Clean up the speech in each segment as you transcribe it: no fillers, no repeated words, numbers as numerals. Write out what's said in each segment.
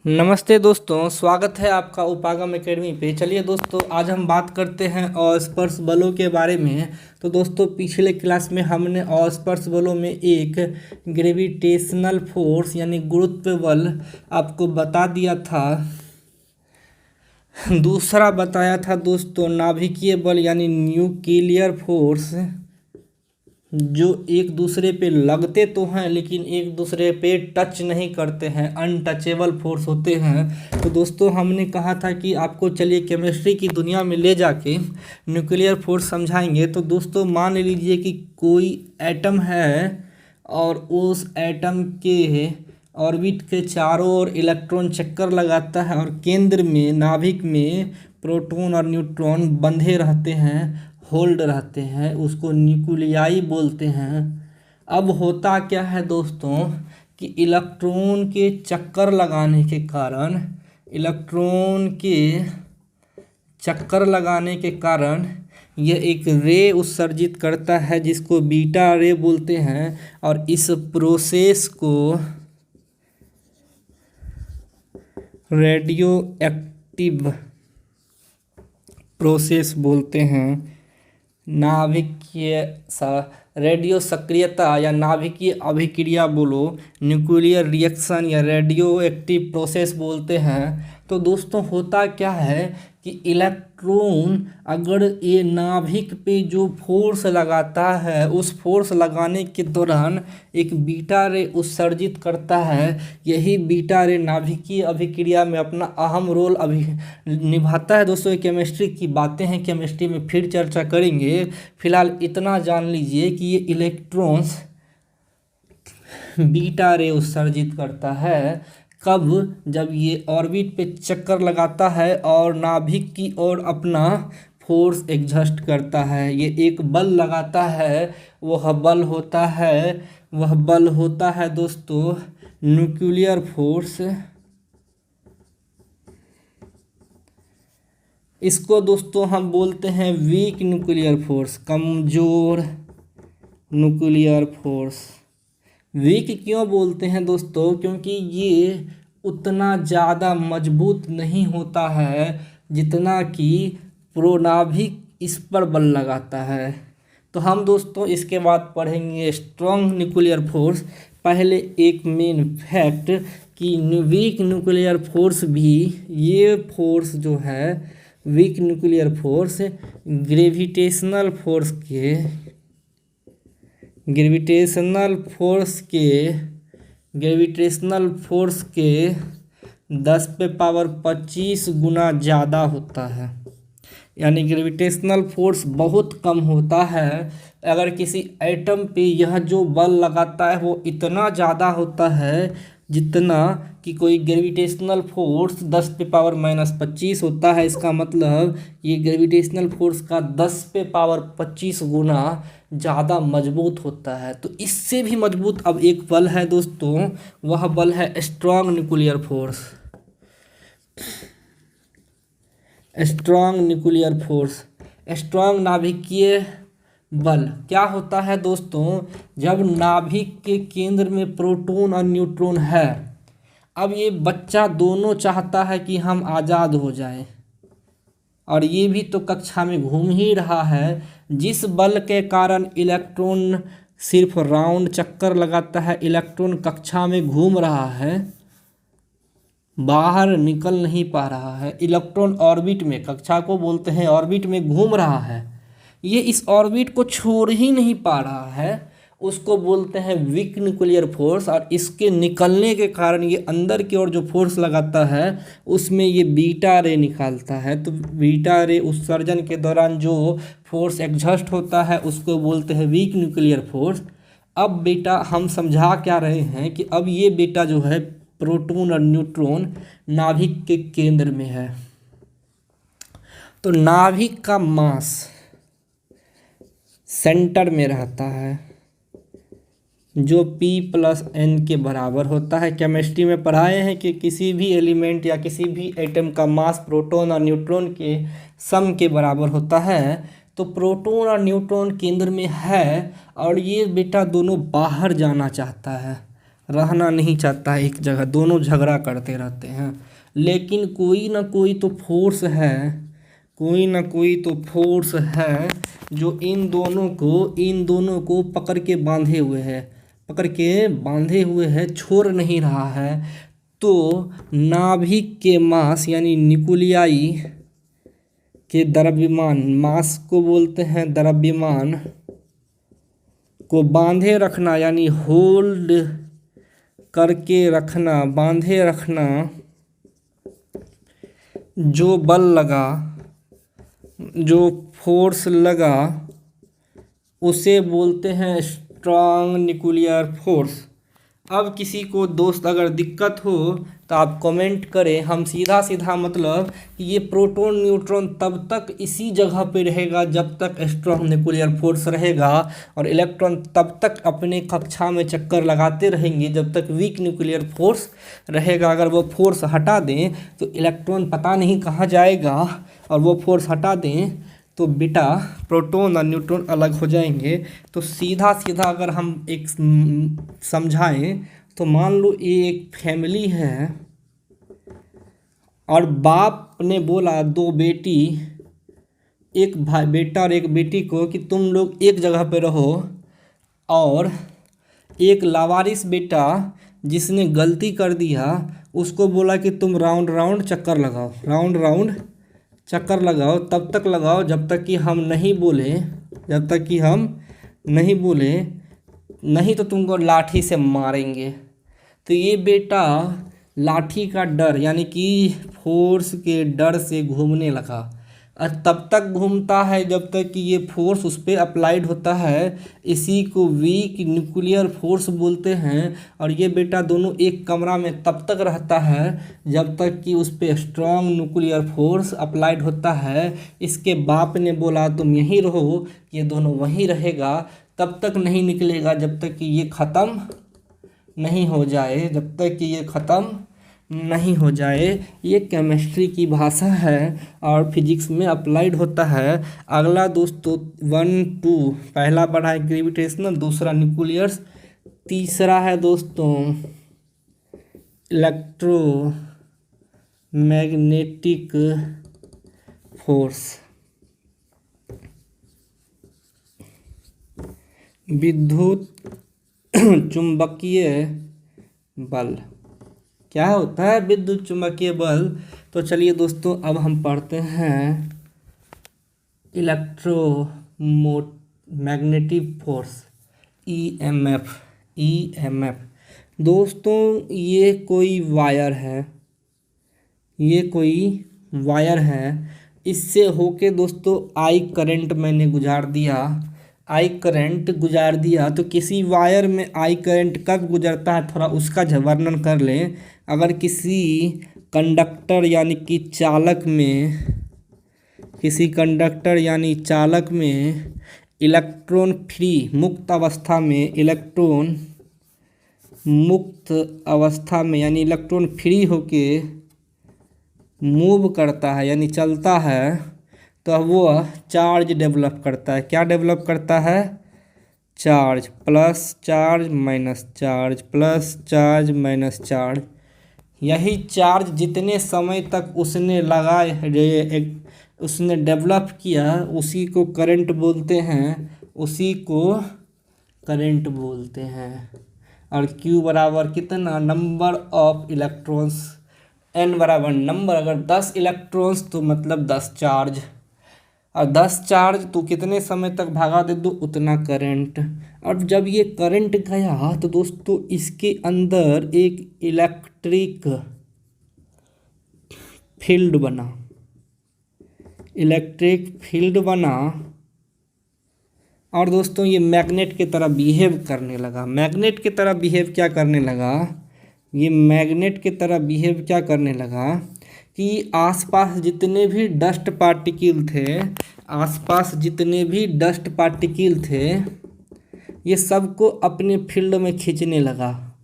नमस्ते दोस्तों, स्वागत है आपका उपागम एकेडमी पे। चलिए दोस्तों, आज हम बात करते हैं अस्पर्श बलों के बारे में। तो दोस्तों, पिछले क्लास में हमने अस्पर्श बलों में एक ग्रेविटेशनल फोर्स यानी गुरुत्व बल आपको बता दिया था। दूसरा बताया था दोस्तों नाभिकीय बल यानी न्यूक्लियर फोर्स, जो एक दूसरे पे लगते तो हैं लेकिन एक दूसरे पे टच नहीं करते हैं, अनटचेबल फोर्स होते हैं। तो दोस्तों, हमने कहा था कि आपको चलिए केमिस्ट्री की दुनिया में ले जाके न्यूक्लियर फोर्स समझाएंगे। तो दोस्तों, मान लीजिए कि कोई एटम है और उस एटम के ऑर्बिट के चारों ओर इलेक्ट्रॉन चक्कर लगाता है और केंद्र में नाभिक में प्रोटॉन और न्यूट्रॉन बंधे रहते हैं, होल्ड रहते हैं, उसको न्यूक्लियाई बोलते हैं। अब होता क्या है दोस्तों कि इलेक्ट्रॉन के चक्कर लगाने के कारण यह एक रे उत्सर्जित करता है जिसको बीटा रे बोलते हैं, और इस प्रोसेस को रेडियो एक्टिव प्रोसेस बोलते हैं। नाभिकीय रेडियो सक्रियता या नाभिकीय अभिक्रिया बोलो, न्यूक्लियर रिएक्शन या रेडियो एक्टिव प्रोसेस बोलते हैं। तो दोस्तों, होता क्या है कि इलेक्ट्रॉन अगर ये नाभिक पे जो फोर्स लगाता है, उस फोर्स लगाने के दौरान एक बीटा रे उत्सर्जित करता है। यही बीटा रे नाभिकीय अभिक्रिया में अपना अहम रोल निभाता है। दोस्तों, ये केमिस्ट्री की बातें हैं, केमिस्ट्री में फिर चर्चा करेंगे। फिलहाल इतना जान लीजिए कि ये इलेक्ट्रॉन्स बीटा रे उत्सर्जित करता है। कब? जब ये ऑर्बिट पे चक्कर लगाता है और नाभिक की ओर अपना फोर्स एग्जस्ट करता है, ये एक बल लगाता है। वह बल होता है दोस्तों न्यूक्लियर फोर्स। इसको दोस्तों हम बोलते हैं वीक न्यूक्लियर फोर्स, कमजोर न्यूक्लियर फोर्स। वीक क्यों बोलते हैं दोस्तों? क्योंकि ये उतना ज़्यादा मजबूत नहीं होता है जितना कि प्रोनाभिक इस पर बल लगाता है। तो हम दोस्तों इसके बाद पढ़ेंगे स्ट्रॉन्ग न्यूक्लियर फोर्स। पहले एक मेन फैक्ट कि वीक न्यूक्लियर फोर्स भी, ये फोर्स जो है weak nuclear force gravitational force के 10⁻25 गुना ज़्यादा होता है। यानी ग्रेविटेशनल फोर्स बहुत कम होता है। अगर किसी एटम पे यह जो बल लगाता है वो इतना ज़्यादा होता है जितना कि कोई ग्रेविटेशनल फोर्स 10⁻−25 होता है। इसका मतलब ये ग्रेविटेशनल फोर्स का 10⁻25 गुना ज़्यादा मजबूत होता है। तो इससे भी मजबूत अब एक बल है दोस्तों, वह बल है स्ट्रॉन्ग न्यूक्लियर फोर्स। स्ट्रॉन्ग नाभिकीय बल क्या होता है दोस्तों? जब नाभिक के केंद्र में प्रोटॉन और न्यूट्रॉन है, अब ये बच्चा दोनों चाहता है कि हम आज़ाद हो जाएं, और ये भी तो कक्षा में घूम ही रहा है। जिस बल के कारण इलेक्ट्रॉन सिर्फ राउंड चक्कर लगाता है, इलेक्ट्रॉन कक्षा में घूम रहा है, बाहर निकल नहीं पा रहा है। इलेक्ट्रॉन ऑर्बिट में, कक्षा को बोलते हैं ऑर्बिट में घूम रहा है, ये इस ऑर्बिट को छोड़ ही नहीं पा रहा है, उसको बोलते हैं वीक न्यूक्लियर फोर्स। और इसके निकलने के कारण ये अंदर की ओर जो फोर्स लगाता है उसमें ये बीटा रे निकालता है। तो बीटा रे उत्सर्जन के दौरान जो फोर्स एग्जस्ट होता है उसको बोलते हैं वीक न्यूक्लियर फोर्स। अब बेटा हम समझा क्या रहे हैं कि अब ये बेटा जो है प्रोटॉन और न्यूट्रॉन नाभिक के केंद्र में है। तो नाभिक का मास सेंटर में रहता है जो P+n के बराबर होता है। केमिस्ट्री में पढ़ाए हैं कि किसी भी एलिमेंट या किसी भी एटम का मास प्रोटॉन और न्यूट्रॉन के सम के बराबर होता है। तो प्रोटॉन और न्यूट्रॉन केंद्र में है और ये बेटा दोनों बाहर जाना चाहता है, रहना नहीं चाहता है एक जगह, दोनों झगड़ा करते रहते हैं। लेकिन कोई ना कोई तो फोर्स है, कोई ना कोई तो फोर्स है जो इन दोनों को पकड़ के बांधे हुए है, पकड़ के बांधे हुए है, छोड़ नहीं रहा है। तो नाभिक के मास यानी न्यूक्लियाई के द्रव्यमान, मास को बोलते हैं द्रव्यमान, को बांधे रखना यानी होल्ड करके रखना, बांधे रखना, जो बल लगा, जो फोर्स लगा, उसे बोलते हैं स्ट्रॉन्ग न्यूक्लियर फोर्स। अब किसी को दोस्त अगर दिक्कत हो तो आप कमेंट करें, हम सीधा सीधा मतलब कि ये प्रोटॉन न्यूट्रॉन तब तक इसी जगह पे रहेगा जब तक स्ट्रॉन्ग न्यूक्लियर फोर्स रहेगा, और इलेक्ट्रॉन तब तक अपने कक्षा में चक्कर लगाते रहेंगे जब तक वीक न्यूक्लियर फोर्स रहेगा। अगर वो फोर्स हटा दें तो इलेक्ट्रॉन पता नहीं कहाँ जाएगा, और वो फोर्स हटा दें तो बेटा प्रोटॉन और न्यूट्रॉन अलग हो जाएंगे। तो सीधा सीधा अगर हम एक समझाएं तो मान लो ये एक फैमिली है और बाप ने बोला दो बेटी, एक भाई बेटा और एक बेटी को कि तुम लोग एक जगह पे रहो, और एक लावारिस बेटा जिसने गलती कर दिया उसको बोला कि तुम राउंड राउंड चक्कर लगाओ, राउंड राउंड चक्कर लगाओ, तब तक लगाओ जब तक कि हम नहीं बोले, जब तक कि हम नहीं बोले, नहीं तो तुमको लाठी से मारेंगे। तो ये बेटा लाठी का डर यानी कि फोर्स के डर से घूमने लगा, और तब तक घूमता है जब तक कि ये फोर्स उस पर अप्लाइड होता है। इसी को वीक न्यूक्लियर फोर्स बोलते हैं। और ये बेटा दोनों एक कमरा में तब तक रहता है जब तक कि उस पर स्ट्रॉन्ग न्यूक्लियर फोर्स अप्लाइड होता है। इसके बाप ने बोला तुम यहीं रहो, ये दोनों वहीं रहेगा, तब तक नहीं निकलेगा जब तक कि ये ख़त्म नहीं हो जाए, जब तक कि ये ख़त्म नहीं हो जाए। ये केमिस्ट्री की भाषा है और फिजिक्स में अप्लाइड होता है। अगला दोस्तों 1 2 पहला पढ़ा है ग्रेविटेशनल, दूसरा न्यूक्लियर्स, तीसरा है दोस्तों इलेक्ट्रोमैग्नेटिक फोर्स, विद्युत चुंबकीय बल। क्या होता है विद्युत चुंबकीय बल? तो चलिए दोस्तों अब हम पढ़ते हैं इलेक्ट्रोमैग्नेटिक फोर्स, ईएमएफ। ईएमएफ दोस्तों ये कोई वायर है, ये कोई वायर है, इससे होके दोस्तों आई करंट मैंने गुजार दिया, आई करंट गुजार दिया। तो किसी वायर में आई करंट कब गुजरता है थोड़ा उसका वर्णन कर लें। अगर किसी कंडक्टर यानी कि चालक में, किसी कंडक्टर यानी चालक में इलेक्ट्रॉन फ्री मुक्त अवस्था में, इलेक्ट्रॉन मुक्त अवस्था में यानी इलेक्ट्रॉन फ्री होके मूव करता है यानी चलता है, तो वो चार्ज डेवलप करता है। क्या डेवलप करता है? Charge, plus charge minus charge, plus charge minus charge. यही चार्ज जितने समय तक उसने लगाए, उसने डेवलप किया, उसी को करंट बोलते हैं, उसी को करंट बोलते हैं। और Q बराबर कितना? Number of electrons. N बराबर नंबर, अगर 10 इलेक्ट्रॉन्स तो मतलब 10 चार्ज, और 10 चार्ज तो कितने समय तक भागा दे दो उतना करंट। और जब ये करंट गया तो दोस्तों इसके अंदर एक इलेक्ट्रिक फील्ड बना, इलेक्ट्रिक फील्ड बना, और दोस्तों ये मैग्नेट की तरह बिहेव करने लगा। मैग्नेट की तरह बिहेव क्या करने लगा? ये मैग्नेट की तरह बिहेव क्या करने लगा कि आसपास जितने भी डस्ट पार्टिकल थे, आसपास जितने भी डस्ट पार्टिकल थे, ये सबको अपने फील्ड में खींचने लगा,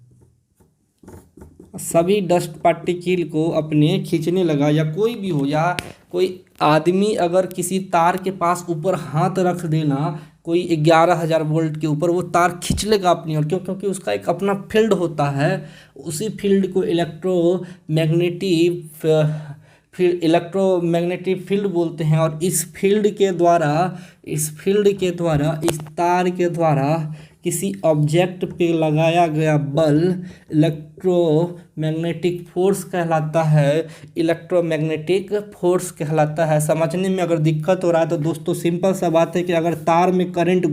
सभी डस्ट पार्टिकल को अपने खींचने लगा, या कोई भी हो, या कोई आदमी अगर किसी तार के पास ऊपर हाथ रख देना, कोई 11,000 वोल्ट के ऊपर, वो तार खींच लेगा अपनी ओर। क्यों? क्योंकि उसका एक अपना फील्ड होता है। उसी फील्ड को इलेक्ट्रोमैग्नेटिक फील्ड बोलते हैं। और इस तार के द्वारा किसी ऑब्जेक्ट पे लगाया गया बल इलेक्ट्रोमैग्नेटिक फोर्स कहलाता है। इलेक्ट्रोमैग्नेटिक फोर्स कहलाता है। समझने में अगर दिक्कत हो रहा है तो दोस्तों सिंपल सा बात है कि अगर तार में करंट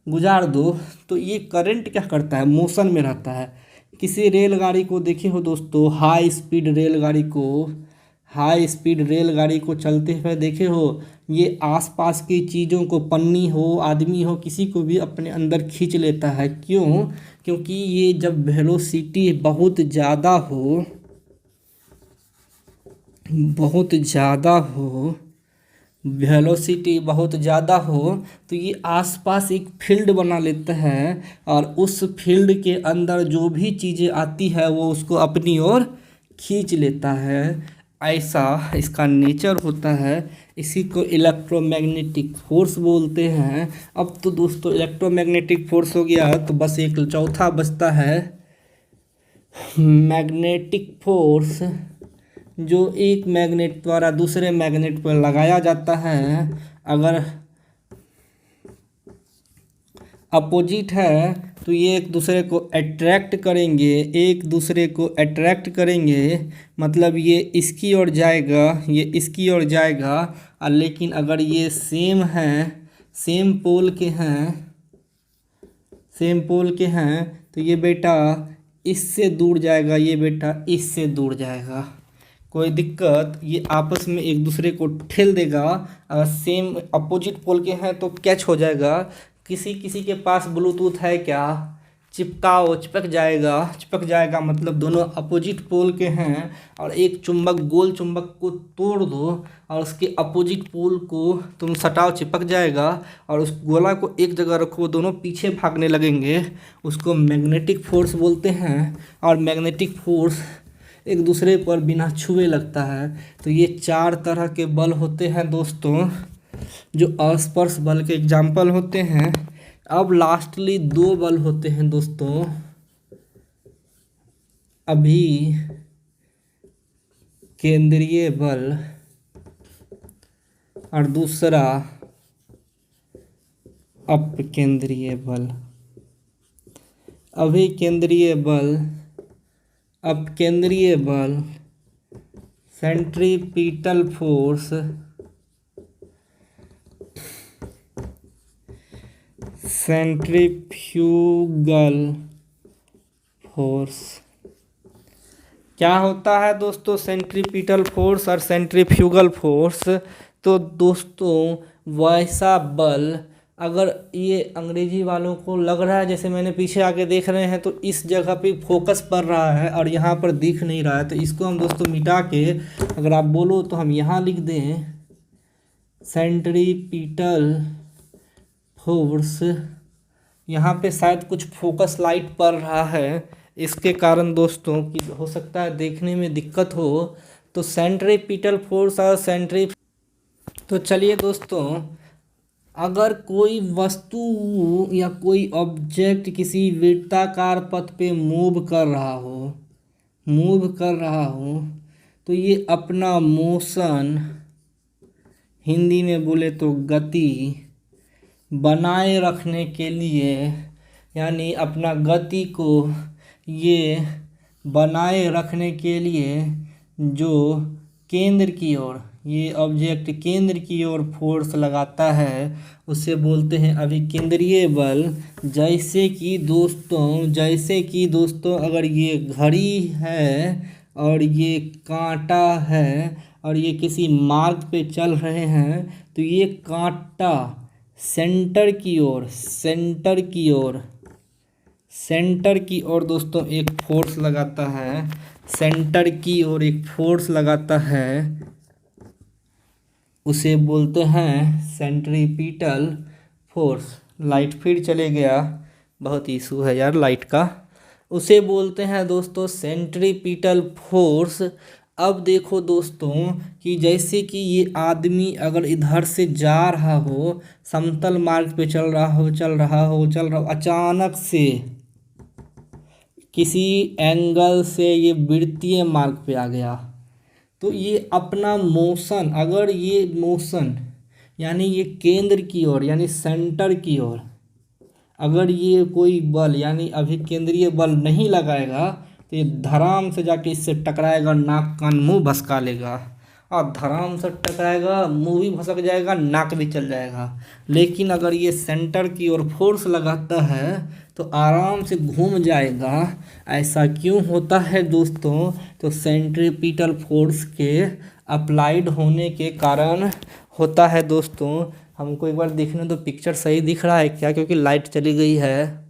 गुजार दो तो ये करंट क्या करता है, मोशन में रहता है। किसी रेलगाड़ी को देखे हो दोस्तों, हाई स्पीड रेलगाड़ी को चलते हुए देखे हो, ये आसपास की चीज़ों को, पन्नी हो, आदमी हो, किसी को भी अपने अंदर खींच लेता है। क्यों? क्योंकि ये जब वेलोसिटी बहुत ज़्यादा हो तो ये आसपास एक फील्ड बना लेता है, और उस फील्ड के अंदर जो भी चीज़ें आती है वो उसको अपनी ओर खींच लेता है। ऐसा इसका नेचर होता है। इसी को इलेक्ट्रोमैग्नेटिक फोर्स बोलते हैं। अब तो दोस्तों इलेक्ट्रोमैग्नेटिक फोर्स हो गया, तो बस एक चौथा बचता है मैग्नेटिक फोर्स, जो एक मैग्नेट द्वारा दूसरे मैग्नेट पर लगाया जाता है। अगर अपोजिट है तो ये एक दूसरे को अट्रैक्ट करेंगे, मतलब ये इसकी ओर जाएगा, ये इसकी ओर जाएगा। और लेकिन अगर ये सेम पोल के हैं तो ये बेटा इससे दूर जाएगा, ये बेटा इससे दूर जाएगा। कोई दिक्कत, ये आपस में एक दूसरे को ठेल देगा। अगर सेम अपोजिट पोल के हैं तो कैच हो जाएगा। किसी के पास ब्लूटूथ है क्या, चिपक जाएगा, मतलब दोनों अपोजिट पोल के हैं और एक गोल चुंबक को तोड़ दो और उसके अपोजिट पोल को तुम सटाओ, चिपक जाएगा। और उस गोला को एक जगह रखो, दोनों पीछे भागने लगेंगे, उसको मैग्नेटिक फोर्स बोलते हैं। और मैग्नेटिक फोर्स एक दूसरे पर बिना छुए लगता है। तो ये 4 तरह के बल होते हैं दोस्तों, जो अस्पर्श बल के एग्जाम्पल होते हैं। अब लास्टली 2 बल होते हैं दोस्तों, अभी केंद्रीय बल और दूसरा अपकेंद्रीय बल। अभी केंद्रीय बल, अपकेंद्रीय बल, सेंट्रीपिटल फोर्स, सेंट्रीफ्यूगल फोर्स। क्या होता है दोस्तों सेंट्रीपिटल फोर्स और सेंट्रीफ्यूगल फोर्स? तो दोस्तों वैसा बल, अगर ये अंग्रेजी वालों को लग रहा है जैसे मैंने पीछे आके देख रहे हैं तो इस जगह पे फोकस पड़ रहा है और यहाँ पर दिख नहीं रहा है, तो इसको हम दोस्तों मिटा के अगर आप बोलो तो हम यहाँ लिख दें सेंट्रीपिटल फोर्स। यहाँ पे शायद कुछ फोकस लाइट पड़ रहा है, इसके कारण दोस्तों कि हो सकता है देखने में दिक्कत हो। तो सेंट्रीपिटल फोर्स और तो चलिए दोस्तों, अगर कोई वस्तु या कोई ऑब्जेक्ट किसी वृत्ताकार पथ पे मूव कर रहा हो तो ये अपना मोशन, हिंदी में बोले तो गति, बनाए रखने के लिए, यानी अपना गति को ये बनाए रखने के लिए जो केंद्र की ओर, ये ऑब्जेक्ट केंद्र की ओर फोर्स लगाता है, उसे बोलते हैं अभिकेंद्रीय बल। जैसे कि दोस्तों अगर ये घड़ी है और ये कांटा है और ये किसी मार्ग पे चल रहे हैं, तो ये कांटा सेंटर की ओर दोस्तों एक फोर्स लगाता है, सेंटर की ओर एक फोर्स लगाता है, उसे बोलते हैं सेंट्रीपिटल फोर्स। लाइट फिर चले गया, बहुत इशू है यार लाइट का। उसे बोलते हैं दोस्तों सेंट्रीपिटल फोर्स। अब देखो दोस्तों कि जैसे कि ये आदमी अगर इधर से जा रहा हो, समतल मार्ग पे चल रहा हो, अचानक से किसी एंगल से ये वृत्तीय मार्ग पे आ गया, तो ये अपना मोशन, अगर ये मोशन यानी ये केंद्र की ओर यानी सेंटर की ओर अगर ये कोई बल यानी अभिकेंद्रीय बल नहीं लगाएगा तो ये धड़ाम से जाके इससे टकराएगा, नाक कान मुंह भसका लेगा, और धड़ाम से टकराएगा, मुंह भी भसक जाएगा, नाक भी चल जाएगा। लेकिन अगर ये सेंटर की ओर फोर्स लगाता है तो आराम से घूम जाएगा। ऐसा क्यों होता है दोस्तों? तो सेंट्रीपिटल फोर्स के अप्लाइड होने के कारण होता है दोस्तों। हमको एक बार देखने दो, पिक्चर सही दिख रहा है क्या? क्योंकि लाइट चली गई है।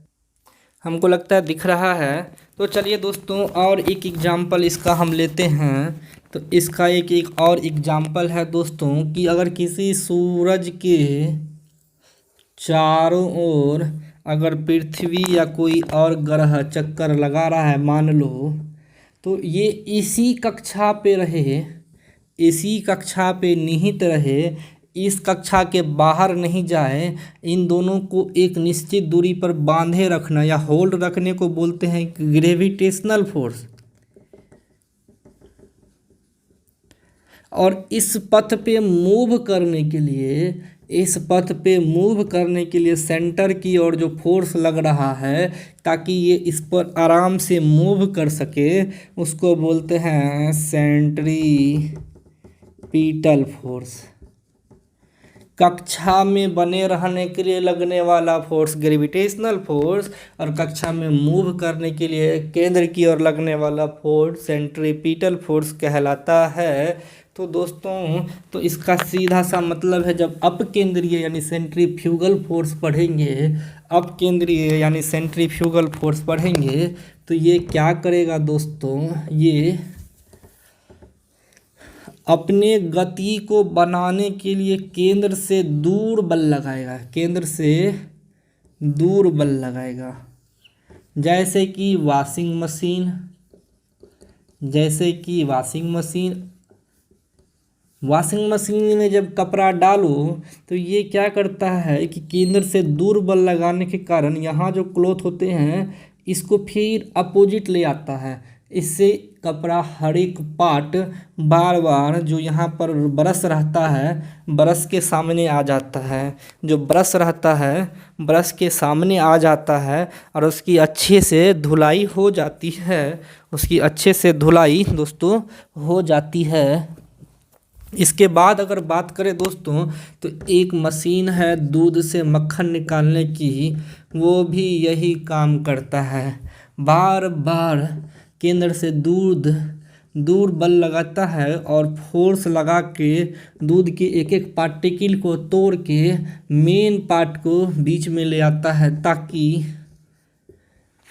हमको लगता है दिख रहा है। तो चलिए दोस्तों और एक एग्जाम्पल इसका हम लेते हैं। तो इसका एक और एग्जाम्पल है दोस्तों कि अगर किसी सूरज के चारों ओर अगर पृथ्वी या कोई और ग्रह चक्कर लगा रहा है मान लो, तो ये इसी कक्षा पे रहे, इसी कक्षा पे निहित रहे, इस कक्षा के बाहर नहीं जाए, इन दोनों को एक निश्चित दूरी पर बांधे रखना या होल्ड रखने को बोलते हैं ग्रेविटेशनल फोर्स। और इस पथ पे मूव करने के लिए सेंटर की ओर जो फोर्स लग रहा है ताकि ये इस पर आराम से मूव कर सके, उसको बोलते हैं सेंट्रीपिटल फोर्स। कक्षा में बने रहने के लिए लगने वाला फोर्स ग्रेविटेशनल फोर्स, और कक्षा में मूव करने के लिए केंद्र की ओर लगने वाला फोर्स सेंट्रीपिटल फोर्स कहलाता है। तो दोस्तों तो इसका सीधा सा मतलब है, जब अपकेंद्रीय यानी सेंट्रीफ्यूगल फोर्स पढ़ेंगे तो ये क्या करेगा दोस्तों? ये अपने गति को बनाने के लिए केंद्र से दूर बल लगाएगा। जैसे कि वॉशिंग मशीन में जब कपड़ा डालो तो ये क्या करता है कि केंद्र से दूर बल लगाने के कारण यहाँ जो क्लॉथ होते हैं इसको फिर अपोजिट ले आता है। इससे कपड़ा हर एक पार्ट बार बार जो यहाँ पर ब्रश रहता है ब्रश के सामने आ जाता है, और उसकी अच्छे से धुलाई हो जाती है। इसके बाद अगर बात करें दोस्तों तो एक मशीन है दूध से मक्खन निकालने की, वो भी यही काम करता है। बार बार केंद्र से दूर बल लगाता है और फोर्स लगा के दूध के एक एक पार्टिकल को तोड़ के मेन पार्ट को बीच में ले आता है ताकि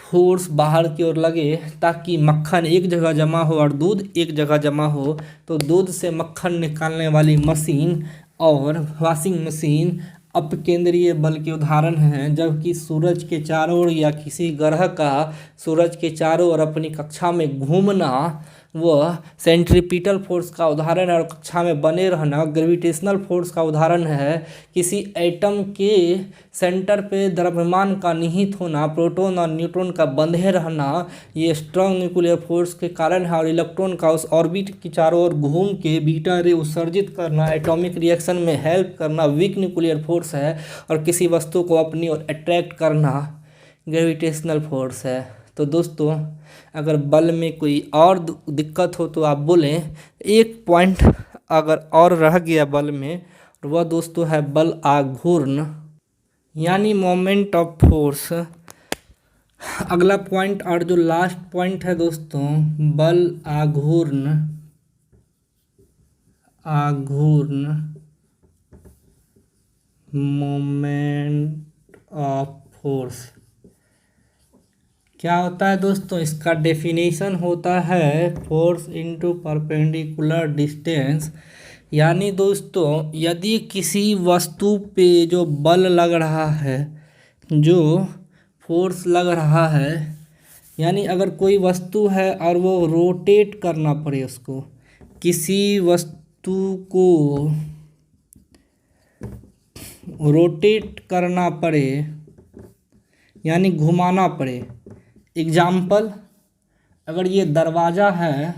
फोर्स बाहर की ओर लगे, ताकि मक्खन एक जगह जमा हो और दूध एक जगह जमा हो। तो दूध से मक्खन निकालने वाली मशीन और वॉशिंग मशीन अपकेंद्रीय बल के उदाहरण हैं, जबकि सूरज के चारों ओर या किसी ग्रह का सूरज के चारों ओर अपनी कक्षा में घूमना वह सेंट्रीपिटल फोर्स का उदाहरण है, और कक्षा में बने रहना ग्रेविटेशनल फोर्स का उदाहरण है। किसी एटम के सेंटर पे द्रव्यमान का निहित होना, प्रोटॉन और न्यूट्रॉन का बंधे रहना, ये स्ट्रॉन्ग न्यूक्लियर फोर्स के कारण है। और इलेक्ट्रॉन का उस ऑर्बिट की चारों ओर घूम के बीटा रे उत्सर्जित करना, एटॉमिक रिएक्शन में हेल्प करना वीक न्यूक्लियर फोर्स है। और किसी वस्तु को अपनी ओर अट्रैक्ट करना ग्रेविटेशनल फोर्स है। तो दोस्तों अगर बल में कोई और दिक्कत हो तो आप बोलें। एक पॉइंट अगर और रह गया बल में, वह दोस्तों है बल आघूर्ण यानी मोमेंट ऑफ फोर्स। अगला पॉइंट और जो लास्ट पॉइंट है दोस्तों बल आघूर्ण मोमेंट ऑफ फोर्स क्या होता है दोस्तों? इसका डेफिनेशन होता है फोर्स इनटू परपेंडिकुलर डिस्टेंस। यानी दोस्तों यदि किसी वस्तु पे जो बल लग रहा है, जो फोर्स लग रहा है, यानी अगर कोई वस्तु है और वो रोटेट करना पड़े, उसको किसी वस्तु को रोटेट करना पड़े यानी घुमाना पड़े। एग्जाम्पल, अगर ये दरवाज़ा है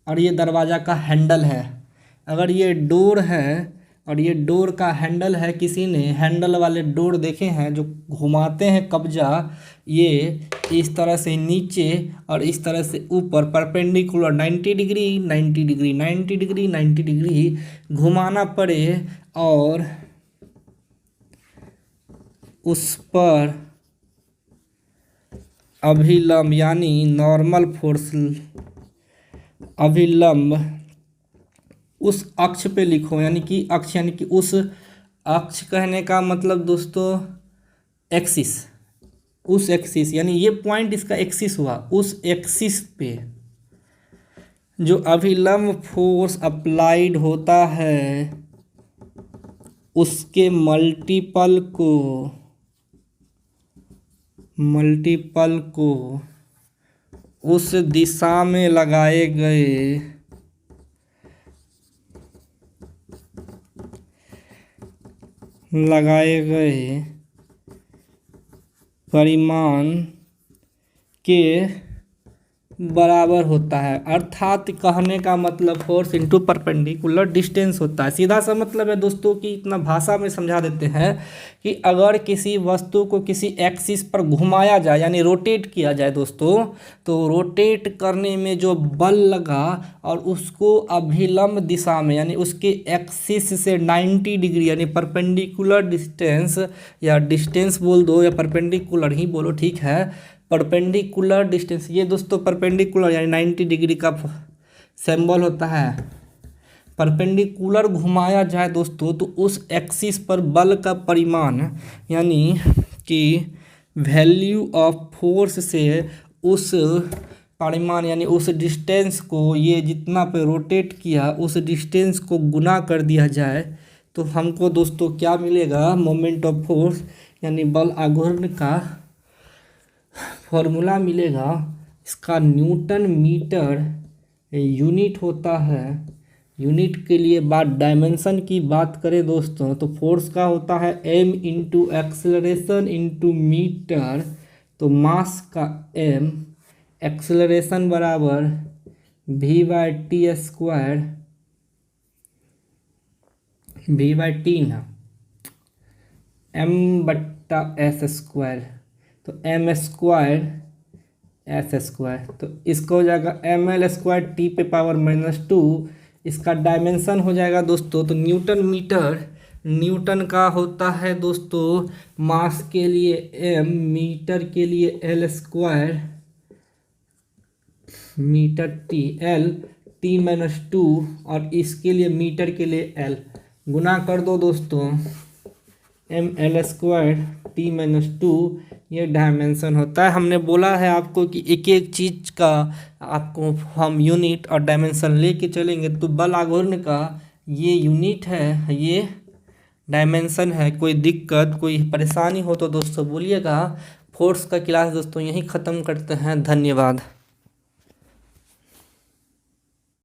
और ये दरवाज़ा का हैंडल है, अगर ये डोर है और ये डोर का हैंडल है, किसी ने हैंडल वाले डोर देखे हैं जो घुमाते हैं कब्जा, ये इस तरह से नीचे और इस तरह से ऊपर perpendicular 90 degree 90 degree 90 degree 90 degree घुमाना पड़े और उस पर अभिलंब यानी नॉर्मल फोर्स अभिलंब उस अक्ष पे लिखो, यानी कि अक्ष यानी कि उस अक्ष कहने का मतलब दोस्तों एक्सिस, उस एक्सिस यानी ये पॉइंट इसका एक्सिस हुआ, उस एक्सिस पे जो अभिलंब फोर्स अप्लाइड होता है उसके मल्टीपल को उस दिशा में लगाए गए परिमाण के बराबर होता है। अर्थात कहने का मतलब फोर्स इंटू परपेंडिकुलर डिस्टेंस होता है। सीधा सा मतलब है दोस्तों कि इतना भाषा में समझा देते हैं कि अगर किसी वस्तु को किसी एक्सिस पर घुमाया जाए यानी रोटेट किया जाए दोस्तों, तो रोटेट करने में जो बल लगा और उसको अभिलंब दिशा में यानी उसके एक्सिस से 90 डिग्री यानी परपेंडिकुलर डिस्टेंस या डिस्टेंस बोल दो या परपेंडिकुलर ही बोलो, ठीक है, परपेंडिकुलर डिस्टेंस, ये दोस्तों परपेंडिकुलर यानी 90 डिग्री का सिंबल होता है। परपेंडिकुलर घुमाया जाए दोस्तों तो उस एक्सिस पर बल का परिमाण यानी कि वैल्यू ऑफ फोर्स से उस परिमाण यानी उस डिस्टेंस को, ये जितना पे रोटेट किया उस डिस्टेंस को गुना कर दिया जाए तो हमको दोस्तों क्या मिलेगा, मोमेंट ऑफ फोर्स यानी बल आघूर्ण का फॉर्मूला मिलेगा। इसका न्यूटन मीटर यूनिट होता है। यूनिट के लिए बात डायमेंशन की बात करें दोस्तों तो फोर्स का होता है m into acceleration into metre, तो मास का m, एक्सेलरेशन बराबर v/t² v/t ना m/s², तो m² s², तो इसका हो जाएगा ml² t पे पावर -2। इसका डायमेंशन हो जाएगा दोस्तों, तो न्यूटन मीटर, न्यूटन का होता है दोस्तों मास के लिए m, मीटर के लिए l², metre t l t-2 और इसके लिए मीटर के लिए l, गुना कर दो दोस्तों ml² t-2, ये डायमेंशन होता है। हमने बोला है आपको कि एक एक चीज़ का आपको हम यूनिट और डायमेंशन लेके चलेंगे, तो बल आघूर्ण का ये यूनिट है, ये डायमेंशन है। कोई दिक्कत कोई परेशानी हो तो दोस्तों बोलिएगा। फोर्स का क्लास दोस्तों यहीं ख़त्म करते हैं। धन्यवाद।